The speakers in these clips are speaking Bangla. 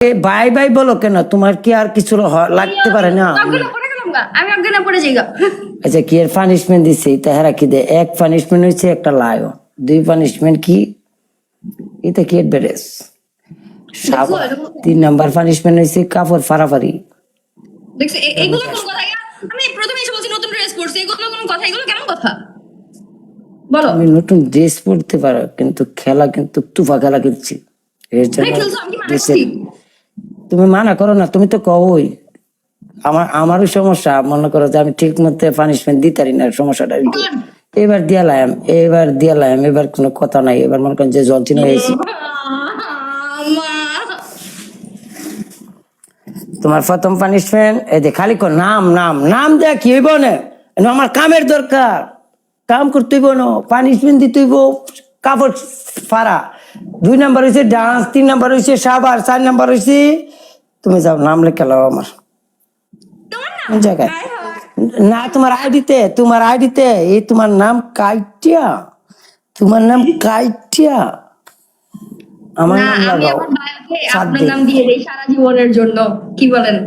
বাই বাই বলো কেন? তোমার কি আর কিছু লাগতে পারে না? আমি অজ্ঞান পড়ে যাই। আচ্ছা, কি এর পানিশমেন্ট দিছে? তাহারা কি দেয়? এক পানিশমেন্ট হয়েছে একটা লায়ও, দুই পানিশমেন্ট কি এটা কি এডভারেস? 3 নাম্বার পানিশমেন্ট হয়েছে কাপড় ফাড়াফাড়ি। দেখছো এগুলো কোন কথা? আমি প্রথমেই এসে বলছি নতুন ড্রেস পরছি, এগুলো কোন কথা? এগুলো কেমন কথা বলো? আমি নতুন ড্রেস পরতে পারো, কিন্তু খেলা কিন্তু তুফা খেলা খেলছি। এর জন্য তুমি মানা করো না, তুমি তো কওই। আমারও সমস্যা, মনে করো যে আমি ঠিক মতো পানিশমেন্ট দিতে পারি না, সমস্যাটা এবার দিয়ালাম, এবার কোনো কথা নাই। এবার মনে করেন যে যন্ত্রণা হয়েছে। তোমার প্রথম পানিশমেন্ট এই যে খালি নাম নাম নাম দেয়া কি হইব না? আমার কামের দরকার, কাম করতে হইব না, পানিশমেন্ট দিতে হইব কাপড় ফাড়া। 2 নাম্বার হয়েছে ডান্স, 3 নাম্বার হয়েছে সাবার, 4 নাম্বার হয়েছে তুমি যাও নাম লেখা লাও আমার কোন জায়গায় না। তোমার আইডিতে এই তোমার নাম কাইটিয়া, তোমার নাম কাইটিয়া আমার নাম লাগাও। আপনার নাম দিয়ে দেই সারা জীবনের জন্য, কি বলেন?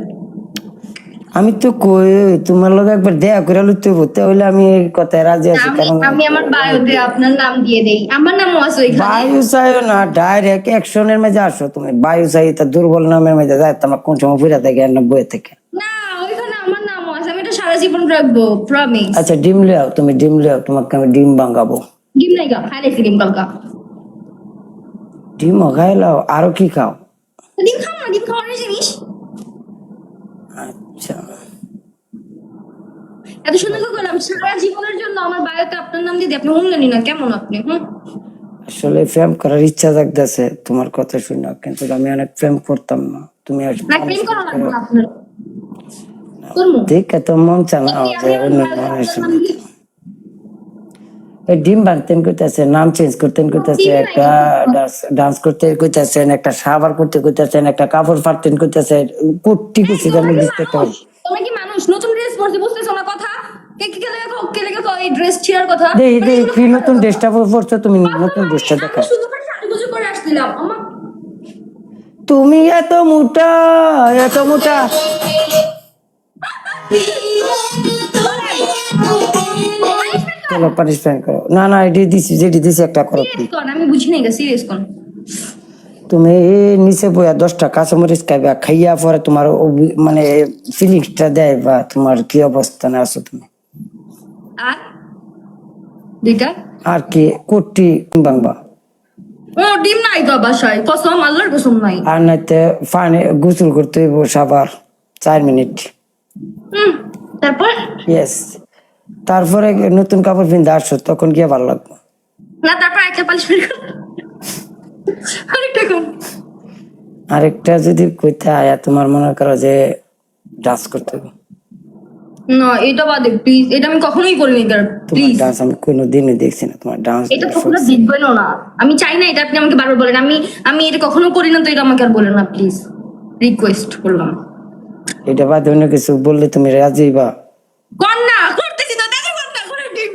আমি তো কই তোমার লগে একবার দেখা করে লইতে হইতে হইলে আমি এই কথায় রাজি আছি। কারণ আমি আমার বায়োতে আপনার নাম দিয়ে দেই, আমার নামও আছে ওইখানে। বায়ু চাইও না, ডাইরেক্ট অ্যাকশনের মধ্যে আসো তুমি। বায়ু চাই তা দুর্বল নামের মধ্যে যায়, তোমার কোন সময় ফিরে থাকে না বইয়ে থেকে না, ওইখানে আমার নামও আছে, আমি এটা সারা জীবন রাখবো, প্রমিস। আচ্ছা ডিম লিয়াও, তুমি ডিম লিয়াও, তোমাকে আমি ডিম ভাঙাবো। ডিম নাই গা, খাইছি ডিম কালকা। ডিম খাইলাও, আরো কি খাও? ডিম খাও না, ডিম খাওয়ার জিনিস। আচ্ছা এত সুন্দর করে বললাম সারা জীবনের জন্য আমার বায়োতে আপনার নাম দিয়ে দিই, আপনি শুনলেনই না। কেমন আপনি? আসলে প্রেম করার ইচ্ছা জাগতেছে তোমার কথা শুনে, কিন্তু আমি অনেক প্রেম করতাম না। তুমি প্রেম করা লাগবে না আপনার, করবো ঠিক এত মন চানা যে অন্য মানুষের সঙ্গে ডিম বানতেন কইতাছে, নাম চেঞ্জ করতেন কইতাছে, একটা ডান্স করতে কইতাছেন, একটা সাবার করতে কইতাছেন, একটা কাপড় ফাড়তেন কইতাছেন, কোটি কিছু আমি বুঝতে পারি। তোমরা কি মানুষ? নতুন ড্রেস পরতে বুঝতেছো না কথা? কে লেগে এই ড্রেস ছিঁড়ার কথা? দেই কি নতুন ড্রেসটা পরছো তুমি? নতুন ড্রেসটা দেখা। আমি শুধু সাজুগুজু করে আসছিলাম। আমার তুমি এত মোটা, এত মোটা। চলো পানিশমেন্ট করো। না না এটি দিছি, যেটি দিছি একটা করো। আমি বুঝি নাই গা, সিরিয়াস কোন? তুমি নিচে বইয়া 10টা কাঁচামরিচ খাইবা, খাইয়া পরে তোমার মানে ফিলিংসটা দেয় বা তোমার কি অবস্থানে আছো তুমি। আর দুইটা আর কি কোটি ভাঙবা? ও ডিম নাই তো বাসায়, কসম আল্লাহর কসম নাই। আর নাইতে পানি গোসল করতে হইব সাবার 4 মিনিট। তারপর ইয়েস, তারপরে নতুন কাপড় পিনতে আসছো, তখন গিয়ে ভালো লাগবে না। তারপর একটা পালিশ আরেকটা কোন? আরেকটা যদি কইতে আয়া তোমার মনে করো যে ডান্স করতে হবে। না এটা বাদে প্লিজ, এটা আমি কখনোই করিনি প্লিজ। ডান্স আমি কোনোদিনই দেখছি না তোমার ডান্স। এটা কখনো দেখবেনও না, আমি চাই না এটা আপনি আমাকে বারবার বলেন। আমি এটা কখনো করি না, তো এটা আমাকে আর বলেন না প্লিজ, রিকোয়েস্ট করলাম। এটা বাদে অন্য কিছু বললে তুমি রাজি বা? কর না, করতেছি তো, দেখি কর না করে ডিম।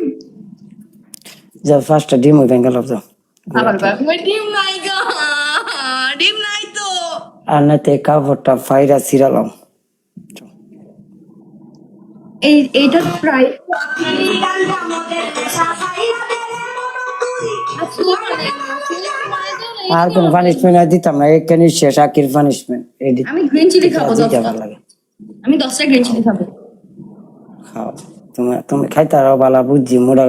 যাও ফার্স্টটা ডিম ওই বেঙ্গল যাও। আবার ডিম নাই গা, ডিম নাই তো। আর নাতে কাপড়টা ফাইরা ছিড়ালাম। এইটা প্রাইস আর কোন পানিশমেন্ট দিতাম না, এখানে শেষ আকির পানিশমেন্ট। আমি গ্রিন চিলি খাবো, 10টা। আমি 10টা গ্রিন চিলি খাবো। খাও, তুমি খাইতে আরো ভালো বুঝছি মোটা।